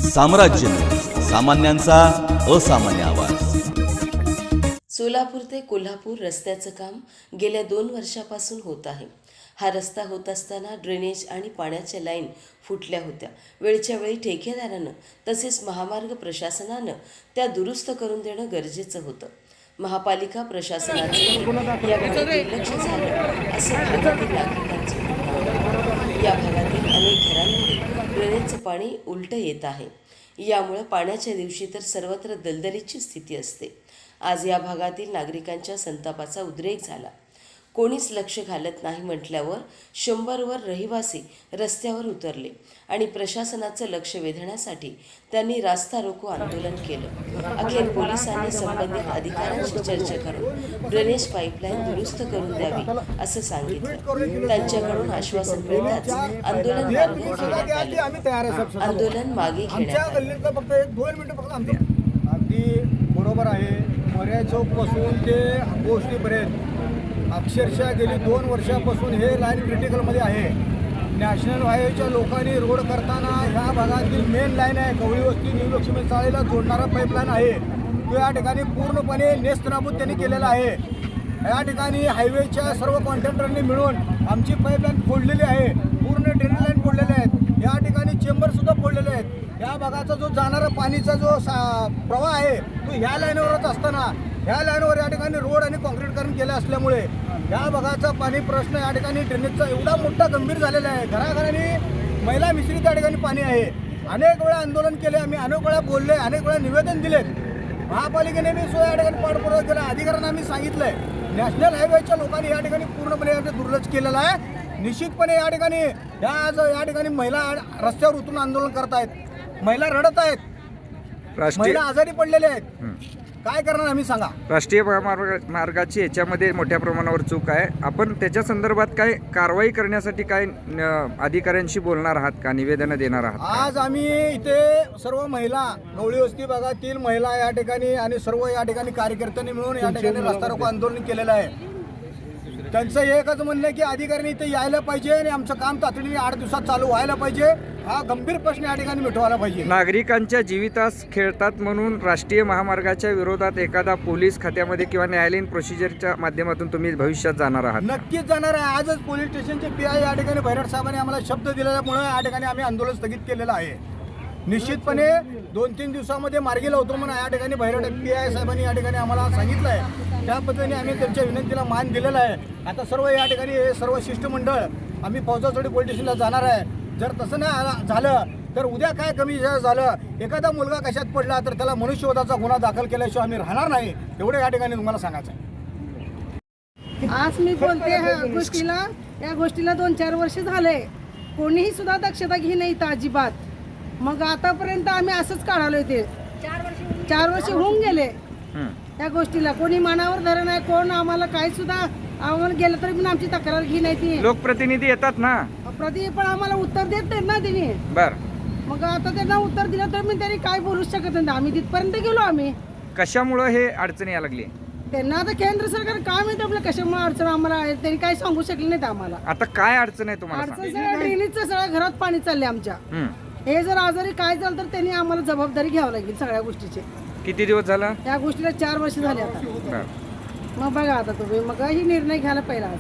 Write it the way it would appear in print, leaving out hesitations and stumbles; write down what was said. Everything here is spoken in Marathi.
साम्राज्य सामान्यांचा असामान्य आवाज। सोलापूर ते कोल्हापूर रस्त्याचं काम गेल्या 2 वर्षापासून होत आहे। हा रस्ता होत असताना ड्रेनेज आणि पाण्याच्या लाईन फुटल्या होत्या। वेळच्या वेळी ठेकेदारानं तसेच महामार्ग प्रशासनानं त्या दुरुस्त करून देणं गरजेचं होतं। महापालिका प्रशासनाचं याकडे दुर्लक्ष झालं असं भागातील नागरिकांचं म्हणणं आहे। या भागातील अनेक घरांमध्ये ड्रेनेजचं पाणी उलटं येत आहे। यामुळे पाण्याच्या दिवशी तर सर्वत्र दलदलीची स्थिती असते। आज या भागातील नागरिकांच्या संतापाचा उद्रेक झाला। कोणीच लक्ष घालत नाही म्हटल्यावर 100वर रहिवासी रस्त्यावर उतरले आणि प्रशासनाचं लक्ष वेधण्यासाठी त्यांनी रास्ता रोको आंदोलन केलं। अखेर पोलिसांनी संबंधित अधिकाऱ्यांशी चर्चा करून ड्रेनेज पाईपलाईन दुरुस्त करून द्यावी असं सांगितलं। त्यांच्याकडून आश्वासन मिळताच आंदोलन मागे घेण्यात आलं। आंदोलन मागे घेण्यात आलं। अगदी बरोबर आहे। पर्याय चौकपासून ते गोष्टीपर्यंत अक्षरशः गेली 2 वर्षापासून हे लाईन क्रिटिकलमध्ये आहे। नॅशनल हायवेच्या लोकांनी रोड करताना ह्या भागातील मेन लाईन आहे, कवळी वस्ती न्यू लक्ष्मी चाळीला जोडणारा पाईपलाईन आहे, तो या ठिकाणी पूर्णपणे नेस्तनाबूत त्यांनी केलेला आहे। या ठिकाणी हायवेच्या सर्व कॉन्ट्रॅक्टरनी मिळून आमची पाईपलाईन फोडलेली आहे, पूर्ण ड्रेनेज लाईन फोडलेले आहेत, या ठिकाणी चेंबरसुद्धा फोडलेले आहेत। या भागाचा जो जाणारा पाणीचा जो प्रवाह आहे तो ह्या लाईनवरच असताना ह्या लाईनवर या ठिकाणी रोड आणि कॉन्क्रीटकरण केलं असल्यामुळे या भागाचा पाणी प्रश्न या ठिकाणी ड्रेनेजचा एवढा मोठा गंभीर झालेला आहे। घराघरांनी महिला मिश्रित या ठिकाणी पाणी आहे। अनेक वेळा आंदोलन केले, आम्ही अनेक वेळा बोलले, अनेक वेळा निवेदन दिले। महापालिकेने मी या ठिकाणी पाठपुरावा केला, अधिकाऱ्यांना आम्ही सांगितलंय। नॅशनल हायवेच्या लोकांनी या ठिकाणी पूर्णपणे दुर्लक्ष केलेलं आहे। निश्चितपणे या ठिकाणी महिला रस्त्यावर उतरून आंदोलन करत आहेत, महिला रडत आहेत, महिला आजारी पडलेल्या आहेत। काय करणार आम्ही सांगा? राष्ट्रीय मार्गाची याच्यामध्ये मोठ्या प्रमाणावर चूक आहे। आपण त्याच्या संदर्भात काय कारवाई करण्यासाठी काय अधिकाऱ्यांशी बोलणार आहात का, निवेदन देणार आहात? आज आम्ही इथे सर्व महिला, गवळी वस्ती भागातील महिला या ठिकाणी आणि सर्व या ठिकाणी कार्यकर्त्यांनी मिळून या ठिकाणी रस्ता रोको आंदोलन केलेलं आहे। त्यांचं एकच म्हणणं आहे की अधिकाऱ्यांनी इथे यायला पाहिजे आणि आमचं काम तातडीने 8 दिवसात चालू व्हायला पाहिजे। हा गंभीर प्रश्न या ठिकाणी मिटवायला पाहिजे। नागरिकांच्या जीवितास खेळतात म्हणून राष्ट्रीय महामार्गाच्या विरोधात एखादा पोलीस खात्यामध्ये किंवा न्यायालयीन प्रोसिजरच्या माध्यमातून तुम्ही भविष्यात जाणार आहात? नक्कीच जाणार आहे। आजच पोलीस स्टेशनचे PI या ठिकाणी भैरट साहेबांनी आम्हाला शब्द दिल्यामुळे या ठिकाणी आम्ही आंदोलन स्थगित केलेलं आहे। निश्चितपणे 2-3 दिवसामध्ये मार्गी लावतो म्हणून या ठिकाणी भैरट PI साहेबांनी या ठिकाणी आम्हाला सांगितलं आहे। त्या पद्धतीने आम्ही त्यांच्या विनंतीला मान दिलेला आहे। आता सर्व या ठिकाणी हे सर्व शिष्टमंडळ आम्ही फौजाचोडी पोलीस स्टेशनला जाणार आहे। जर तसं नाही झालं तर उद्या काय कमी झालं, एखादा मुलगा कशात पडला तर त्याला मनुष्यवधाचा गुन्हा दाखल केल्याशिवाय आम्ही राहणार नाही, एवढे या ठिकाणी तुम्हाला सांगायचं आहे। आज मी बोलते या गोष्टीला 2-4 वर्ष झाले, कोणीही सुद्धा दक्षता घे नाही तर अजिबात। मग आतापर्यंत आम्ही असंच काढालोय, ते 4 वर्ष होऊन गेले। या गोष्टीला कोणी मनावर धरण आहे, कोण आम्हाला काही सुद्धा आव्हान गेलं तरी पण आमची तक्रार घे नाही। ती लोकप्रतिनिधी येतात ना, पण आम्हाला उत्तर देत नाहीत ना त्यांनी। बर, मग आता त्यांना उत्तर दिलं तर मी त्यांनी काय बोलूच शकत नाही। आम्ही तिथपर्यंत गेलो। आम्ही कशामुळं हे अडचणी यायला लागली त्यांना आता केंद्र सरकार काय माहिती आपलं कशामुळे अडचण आम्हाला आहे, त्यांनी काही सांगू शकले नाहीत आम्हाला। आता काय अडचण आहे तुम्हाला? अडचण सगळ्या ड्रेनेजचं सगळ्या घरात पाणी चालले आमच्या। हे जर आजारी काय झालं तर त्यांनी आम्हाला जबाबदारी घ्यावी लागेल सगळ्या गोष्टीची। किती दिवस झाला? या गोष्टीला 4 वर्ष झाले आता। मग बघा आता तुम्ही मग ही निर्णय घ्यायला पाहिजे आज।